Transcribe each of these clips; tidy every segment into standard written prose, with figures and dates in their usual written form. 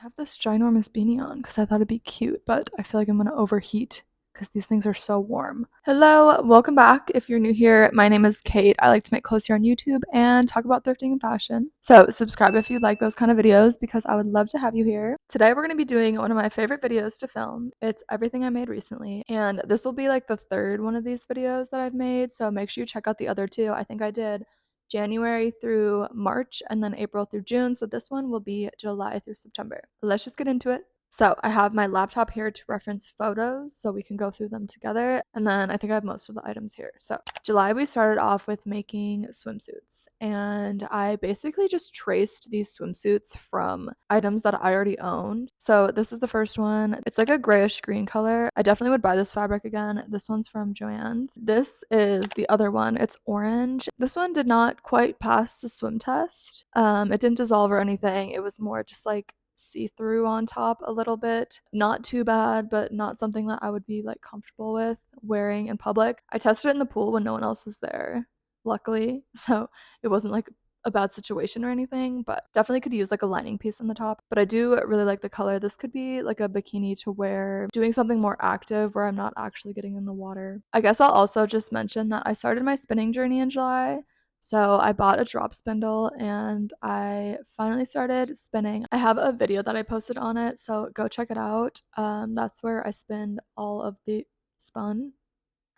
have this ginormous beanie on because I thought it'd be cute, but I feel like I'm gonna overheat because these things are so warm. Hello, welcome back. If you're new here, my name is Kate. I like to make clothes here on YouTube and talk about thrifting and fashion. So subscribe if you like those kind of videos because I would love to have you here. Today we're gonna be doing one of my favorite videos to film. It's everything I made recently, and this will be like the third one of these videos that I've made, so make sure you check out the other two. I think I did January through March and then April through June. So this one will be July through September. Let's just get into it. So I have my laptop here to reference photos so we can go through them together. And then I think I have most of the items here. So July, we started off with making swimsuits. And I basically just traced these swimsuits from items that I already owned. So this is the first one. It's like a grayish green color. I definitely would buy this fabric again. This one's from Joann's. This is the other one. It's orange. This one did not quite pass the swim test. It didn't dissolve or anything. It was more just like see-through on top a little bit. Not too bad, but not something that I would be like comfortable with wearing in public. I tested it in the pool when no one else was there, luckily, so it wasn't like a bad situation or anything, but definitely could use like a lining piece on the top. But I do really like the color. This could be like a bikini to wear doing something more active where I'm not actually getting in the water. I guess I'll also just mention that I started my spinning journey in July. So I bought a drop spindle and I finally started spinning. I have a video that I posted on it, so go check it out. That's where I spun all of the spun.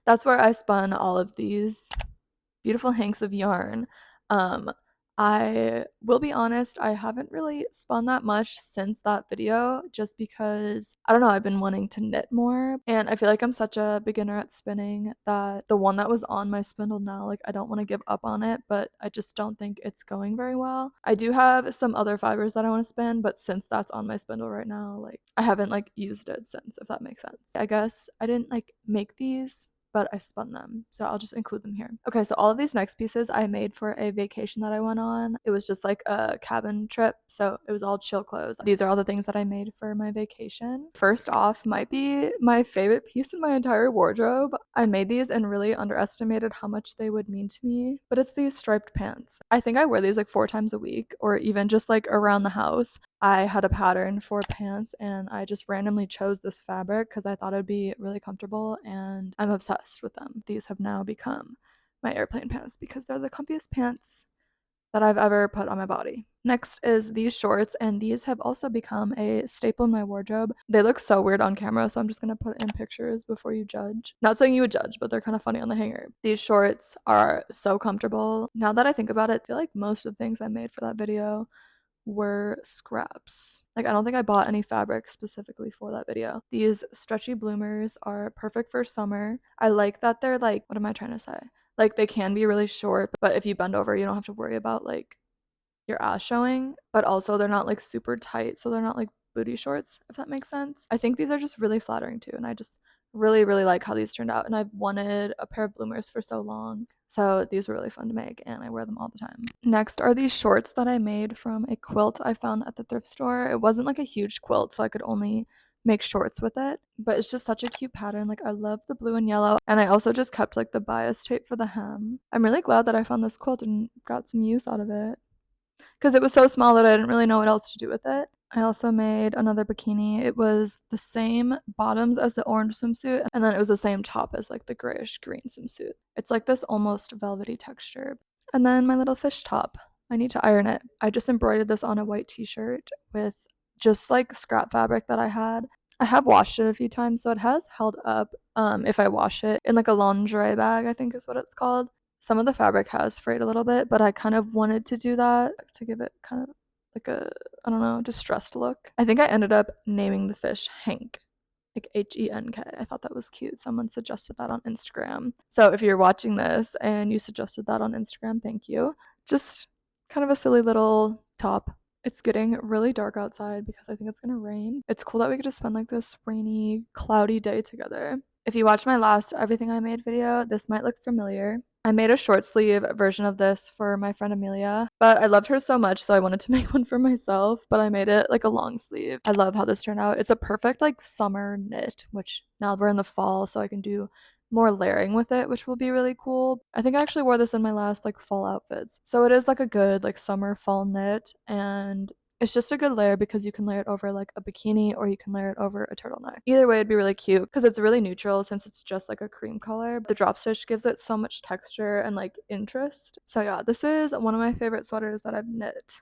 That's where I spun all of these beautiful hanks of yarn. Um, I will be honest, I haven't really spun that much since that video just because I don't know, I've been wanting to knit more, and I feel like I'm such a beginner at spinning that the one that was on my spindle now, like I don't want to give up on it, but I just don't think it's going very well. I do have some other fibers that I want to spin, but since that's on my spindle right now, like I haven't like used it since, if that makes sense. I guess I didn't like make these, but I spun them, so I'll just include them here. Okay, so all of these next pieces I made for a vacation that I went on. It was just like a cabin trip, so it was all chill clothes. These are all the things that I made for my vacation. First off might be my favorite piece in my entire wardrobe. I made these and really underestimated how much they would mean to me, but it's these striped pants. I think I wear these like 4 times a week or even just like around the house. I had a pattern for pants and I just randomly chose this fabric because I thought it would be really comfortable and I'm obsessed with them. These have now become my airplane pants because they're the comfiest pants that I've ever put on my body. Next is these shorts, and these have also become a staple in my wardrobe. They look so weird on camera, so I'm just gonna put in pictures before you judge. Not saying you would judge, but they're kind of funny on the hanger. These shorts are so comfortable. Now that I think about it, I feel like most of the things I made for that video were scraps. Like I don't think I bought any fabric specifically for that video. These stretchy bloomers are perfect for summer. I like that they're like, what am I trying to say? Like they can be really short, but if you bend over, you don't have to worry about like your ass showing, but also they're not like super tight, so they're not like booty shorts, if that makes sense. I think these are just really flattering too, and I just really like how these turned out, and I've wanted a pair of bloomers for so long, so these were really fun to make and I wear them all the time. Next are these shorts that I made from a quilt I found at the thrift store. It wasn't like a huge quilt, so I could only make shorts with it, but it's just such a cute pattern. Like I love the blue and yellow, and I also just kept like the bias tape for the hem. I'm really glad that I found this quilt and got some use out of it because it was so small that I didn't really know what else to do with it. I also made another bikini. It was the same bottoms as the orange swimsuit, and then it was the same top as like the grayish green swimsuit. It's like this almost velvety texture. And then my little fish top. I need to iron it. I just embroidered this on a white t-shirt with just like scrap fabric that I had. I have washed it a few times, so it has held up if I wash it in like a lingerie bag, I think is what it's called. Some of the fabric has frayed a little bit, but I kind of wanted to do that to give it kind of like a, I don't know, distressed look. I think I ended up naming the fish Hank, like Henk. I thought that was cute. Someone suggested that on Instagram. So if you're watching this and you suggested that on Instagram, thank you. Just kind of a silly little top. It's getting really dark outside because I think it's gonna rain. It's cool that we get to spend like this rainy, cloudy day together. If you watched my last Everything I Made video, this might look familiar. I made a short sleeve version of this for my friend Amelia, but I loved her so much, so I wanted to make one for myself, but I made it like a long sleeve. I love how this turned out. It's a perfect like summer knit, which now we're in the fall, so I can do more layering with it, which will be really cool. I think I actually wore this in my last like fall outfits. So it is like a good like summer fall knit, and It's just a good layer because you can layer it over like a bikini or you can layer it over a turtleneck. Either way, it'd be really cute because it's really neutral since it's just like a cream color. The drop stitch gives it so much texture and like interest. So yeah, this is one of my favorite sweaters that I've knit.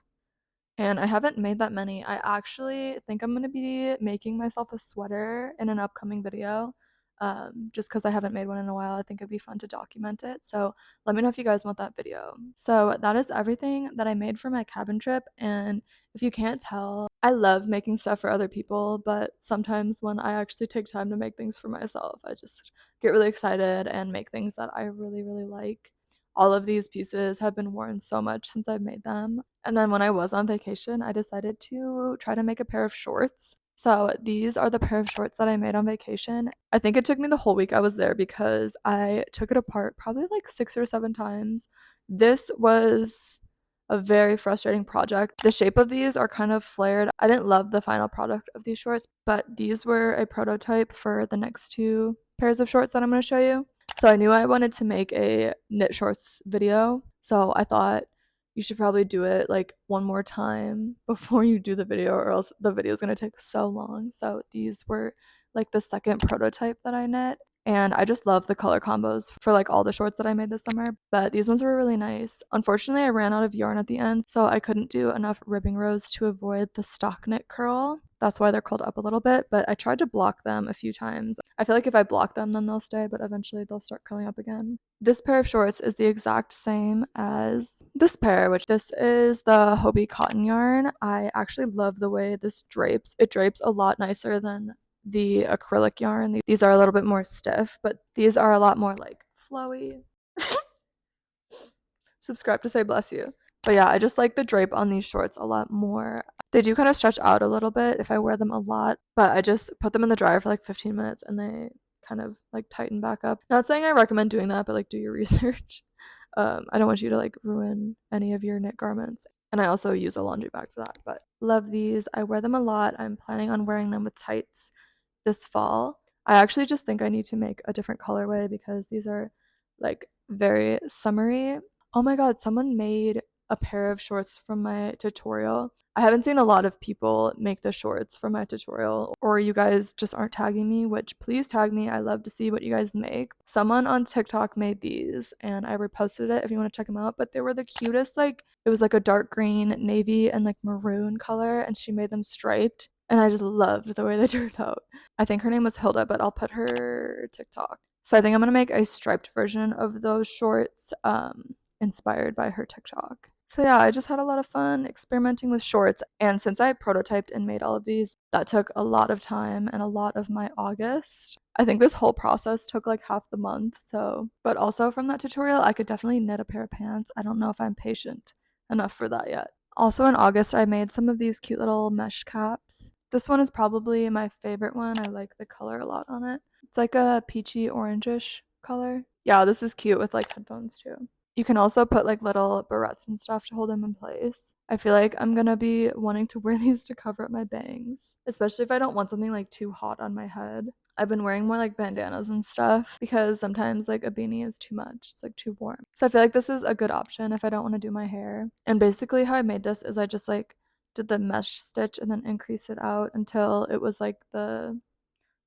And I haven't made that many. I actually think I'm gonna be making myself a sweater in an upcoming video. Just because I haven't made one in a while, I think it'd be fun to document it. So let me know if you guys want that video. So that is everything that I made for my cabin trip. And if you can't tell, I love making stuff for other people, but sometimes when I actually take time to make things for myself, I just get really excited and make things that I really, really like. All of these pieces have been worn so much since I've made them. And then when I was on vacation, I decided to try to make a pair of shorts. So these are the pair of shorts that I made on vacation. I think it took me the whole week I was there because I took it apart probably like 6 or 7 times. This was a very frustrating project. The shape of these are kind of flared. I didn't love the final product of these shorts, but these were a prototype for the next 2 pairs of shorts that I'm going to show you. So I knew I wanted to make a knit shorts video. So I thought you should probably do it like one more time before you do the video, or else the video is going to take so long. So these were like the second prototype that I knit. And I just love the color combos for like all the shorts that I made this summer. But these ones were really nice. Unfortunately, I ran out of yarn at the end, so I couldn't do enough ribbing rows to avoid the stock knit curl. That's why they're curled up a little bit, but I tried to block them a few times. I feel like if I block them, then they'll stay, but eventually they'll start curling up again. This pair of shorts is the exact same as this pair, which this is the Hobie cotton yarn. I actually love the way this drapes. It drapes a lot nicer than the acrylic yarn. These are a little bit more stiff, but these are a lot more like flowy. Subscribe to say bless you. But yeah, I just like the drape on these shorts a lot more. They do kind of stretch out a little bit if I wear them a lot, but I just put them in the dryer for like 15 minutes and they kind of like tighten back up. Not saying I recommend doing that, but like do your research. I don't want you to like ruin any of your knit garments. And I also use a laundry bag for that, but love these. I wear them a lot. I'm planning on wearing them with tights this fall. I actually just think I need to make a different colorway because these are like very summery. Oh my god, someone made a pair of shorts from my tutorial. I haven't seen a lot of people make the shorts from my tutorial, or you guys just aren't tagging me, which please tag me. I love to see what you guys make. Someone on TikTok made these and I reposted it if you want to check them out, but they were the cutest. Like it was like a dark green, navy, and like maroon color, and she made them striped. And I just loved the way they turned out. I think her name was Hilda, but I'll put her TikTok. So I think I'm gonna make a striped version of those shorts, inspired by her TikTok. So yeah, I just had a lot of fun experimenting with shorts. And since I prototyped and made all of these, that took a lot of time and a lot of my August. I think this whole process took like half the month. So, but also from that tutorial, I could definitely knit a pair of pants. I don't know if I'm patient enough for that yet. Also in August, I made some of these cute little mesh caps. This one is probably my favorite one. I like the color a lot on it. It's like a peachy orangish color. Yeah, this is cute with like headphones too. You can also put like little barrettes and stuff to hold them in place. I feel like I'm gonna be wanting to wear these to cover up my bangs, especially if I don't want something like too hot on my head. I've been wearing more like bandanas and stuff because sometimes like a beanie is too much. It's like too warm. So I feel like this is a good option if I don't want to do my hair. And basically how I made this is I just like did the mesh stitch and then increase it out until it was like the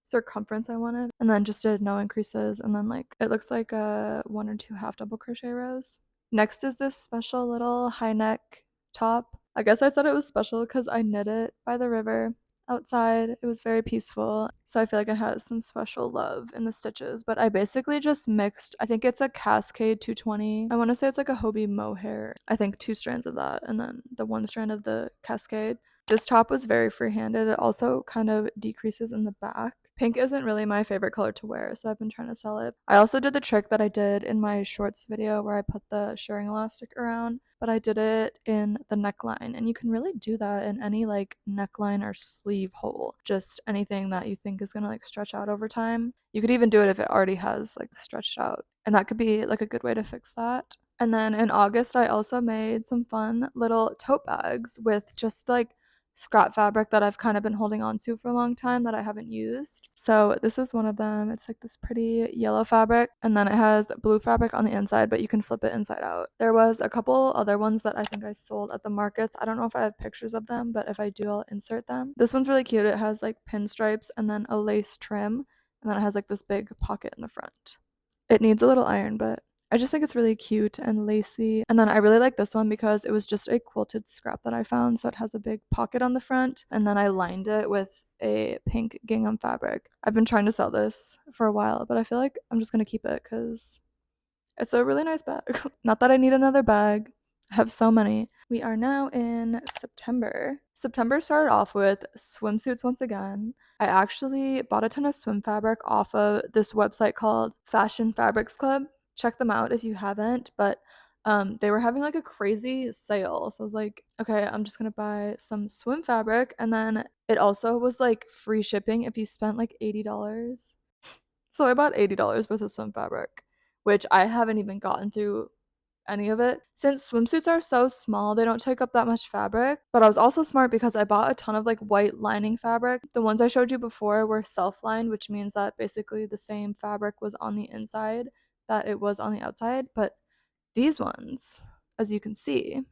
circumference I wanted, and then just did no increases, and then like it looks like a 1 or 2 half double crochet rows. Next is this special little high neck top. I guess I said it was special because I knit it by the river outside. It was very peaceful, so I feel like it has some special love in the stitches. But I basically just mixed, I think it's a Cascade 220. I want to say it's like a Hobie mohair. I think 2 strands of that, and then the 1 strand of the Cascade. This top was very free-handed. It also kind of decreases in the back. Pink isn't really my favorite color to wear, so I've been trying to sell it. I also did the trick that I did in my shorts video where I put the shirring elastic around, but I did it in the neckline, and you can really do that in any like neckline or sleeve hole. Just anything that you think is gonna like stretch out over time. You could even do it if it already has like stretched out, and that could be like a good way to fix that. And then in August, I also made some fun little tote bags with just like scrap fabric that I've kind of been holding on to for a long time that I haven't used. So this is one of them. It's like this pretty yellow fabric, and then it has blue fabric on the inside, but you can flip it inside out. There was a couple other ones that I think I sold at the markets. I don't know if I have pictures of them, but if I do, I'll insert them. This one's really cute. It has like pinstripes and then a lace trim, and then it has like this big pocket in the front. It needs a little iron, but I just think it's really cute and lacy. And then I really like this one because it was just a quilted scrap that I found. So it has a big pocket on the front. And then I lined it with a pink gingham fabric. I've been trying to sell this for a while, but I feel like I'm just going to keep it because it's a really nice bag. Not that I need another bag. I have so many. We are now in September. September started off with swimsuits once again. I actually bought a ton of swim fabric off of this website called Fashion Fabrics Club. Check them out if you haven't, but they were having like a crazy sale. So I was like, okay, I'm just gonna buy some swim fabric. And then it also was like free shipping if you spent like $80. So I bought $80 worth of swim fabric, which I haven't even gotten through any of it. Since swimsuits are so small, they don't take up that much fabric. But I was also smart because I bought a ton of like white lining fabric. The ones I showed you before were self-lined, which means that basically the same fabric was on the inside that it was on the outside. But these ones, as you can see,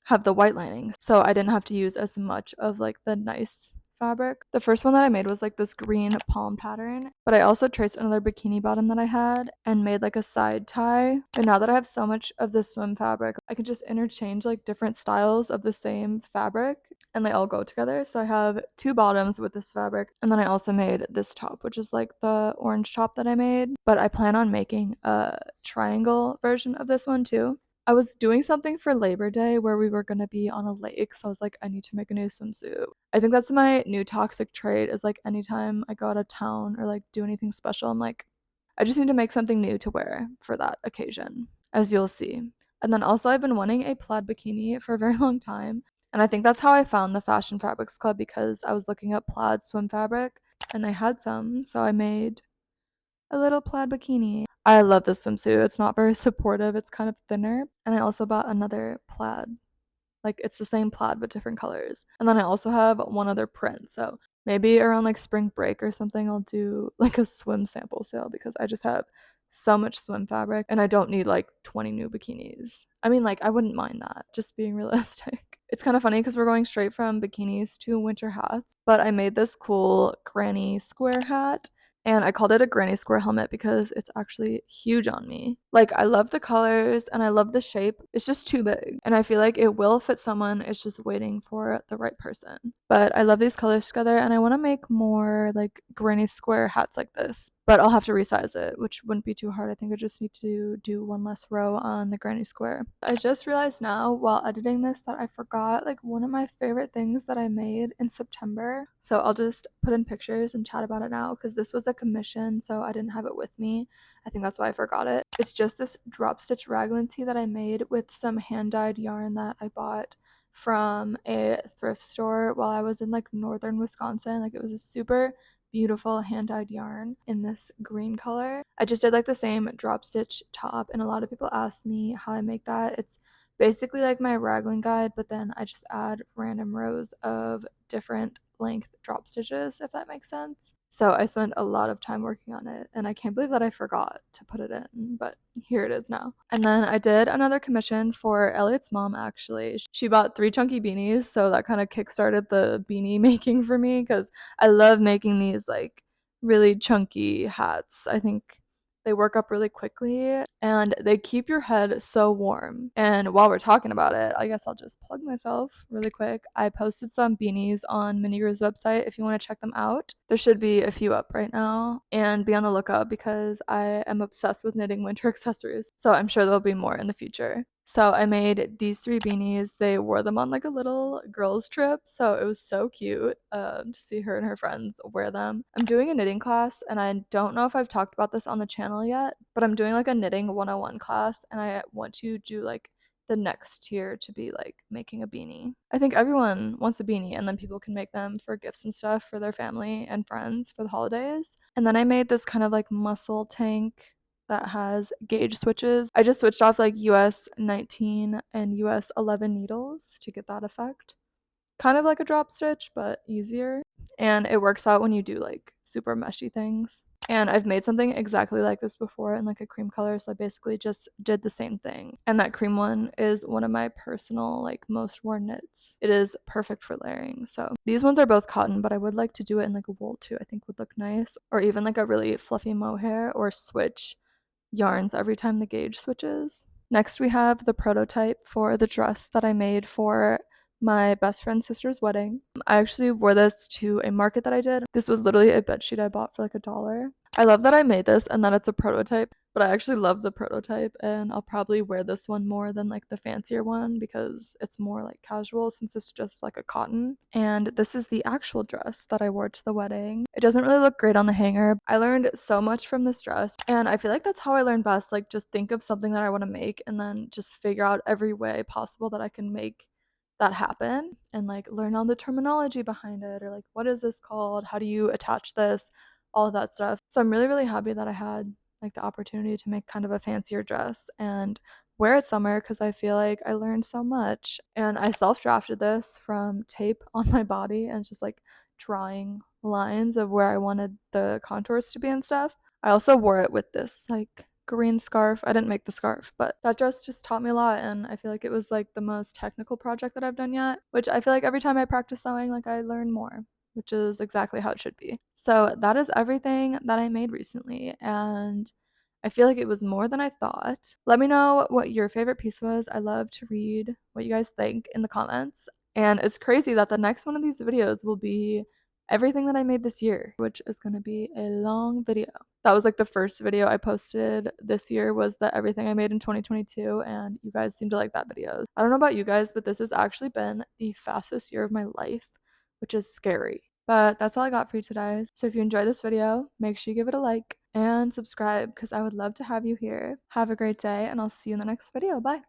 have the white lining, so I didn't have to use as much of like the nice fabric. The first one that I made was like this green palm pattern, but I also traced another bikini bottom that I had and made like a side tie. And now that I have so much of this swim fabric, I can just interchange like different styles of the same fabric and they all go together. So I have two bottoms with this fabric, and then I also made this top, which is like the orange top that I made, but I plan on making a triangle version of this one too. I was doing something for Labor Day where we were gonna be on a lake, so I was like, I need to make a new swimsuit. I think that's my new toxic trait, is like anytime I go out of town or like do anything special, I'm like, I just need to make something new to wear for that occasion, as you'll see. And then also I've been wanting a plaid bikini for a very long time, and I think that's how I found the Fashion Fabrics Club, because I was looking up plaid swim fabric and they had some, so I made a little plaid bikini. I love this swimsuit. It's not very supportive. It's kind of thinner. And I also bought another plaid. Like it's the same plaid but different colors. And then I also have one other print. So maybe around like spring break or something, I'll do like a swim sample sale because I just have so much swim fabric and I don't need like 20 new bikinis. I mean, like, I wouldn't mind that, just being realistic. It's kind of funny because we're going straight from bikinis to winter hats, but I made this cool granny square hat and I called it a granny square helmet because it's actually huge on me. Like, I love the colors and I love the shape. It's just too big. And I feel like it will fit someone. It's just waiting for the right person. But I love these colors together and I want to make more like granny square hats like this. But I'll have to resize it, which wouldn't be too hard. I think I just need to do one less row on the granny square. I just realized now while editing this that I forgot like one of my favorite things that I made in September. So I'll just put in pictures and chat about it now because this was a commission, so I didn't have it with me. I think that's why I forgot it. It's just this drop stitch raglan tee that I made with some hand dyed yarn that I bought from a thrift store while I was in like northern Wisconsin. Like, it was a super beautiful hand dyed yarn in this green color. I just did like the same drop stitch top, and a lot of people ask me how I make that. It's basically like my raglan guide, but then I just add random rows of different length drop stitches, if that makes sense. So I spent a lot of time working on it, and I can't believe that I forgot to put it in, but here it is now. And then I did another commission for Elliot's mom, actually. She bought 3 chunky beanies, so that kind of kickstarted the beanie making for me because I love making these like really chunky hats. I think they work up really quickly and they keep your head so warm. And while we're talking about it, I guess I'll just plug myself really quick. I posted some beanies on Minigru's website if you want to check them out. There should be a few up right now, and be on the lookout because I am obsessed with knitting winter accessories. So I'm sure there'll be more in the future. So I made these 3 beanies. They wore them on like a little girls trip, so it was so cute to see her and her friends wear them. I'm doing a knitting class, and I don't know if I've talked about this on the channel yet, but I'm doing like a knitting 101 class, and I want to do like the next tier to be like making a beanie. I think everyone wants a beanie, and then people can make them for gifts and stuff for their family and friends for the holidays. And then I made this kind of like muscle tank that has gauge switches. I just switched off like US 19 and US 11 needles to get that effect kind of like a drop stitch, but easier. And it works out when you do like super meshy things. And I've made something exactly like this before in like a cream color, so I basically just did the same thing. And that cream one is one of my personal like most worn knits. It is perfect for layering. So these ones are both cotton, but I would like to do it in like a wool too. I think would look nice, or even like a really fluffy mohair, or switch yarns every time the gauge switches. Next, we have the prototype for the dress that I made for my best friend's sister's wedding. I actually wore this to a market that I did. This was literally a bedsheet I bought for like $1. I love that I made this and that it's a prototype, but I actually love the prototype, and I'll probably wear this one more than like the fancier one because it's more like casual since it's just like a cotton. And this is the actual dress that I wore to the wedding. It doesn't really look great on the hanger. I learned so much from this dress, and I feel like that's how I learn best. Like, just think of something that I want to make and then just figure out every way possible that I can make that happen, and like learn all the terminology behind it, or like what is this called, how do you attach this, all of that stuff. So I'm really, really happy that I had like the opportunity to make kind of a fancier dress and wear it somewhere, because I feel like I learned so much. And I self-drafted this from tape on my body and just like drawing lines of where I wanted the contours to be and stuff. I also wore it with this like green scarf. I didn't make the scarf, but that dress just taught me a lot, and I feel like it was like the most technical project that I've done yet, which I feel like every time I practice sewing, like I learn more, which is exactly how it should be. So that is everything that I made recently, and I feel like it was more than I thought. Let me know what your favorite piece was. I love to read what you guys think in the comments. And it's crazy that the next one of these videos will be everything that I made this year, which is going to be a long video. That was like the first video I posted this year, was the everything I made in 2022, and you guys seem to like that video. I don't know about you guys, but this has actually been the fastest year of my life, which is scary. But that's all I got for you today. So if you enjoyed this video, make sure you give it a like and subscribe, because I would love to have you here. Have a great day, and I'll see you in the next video. Bye.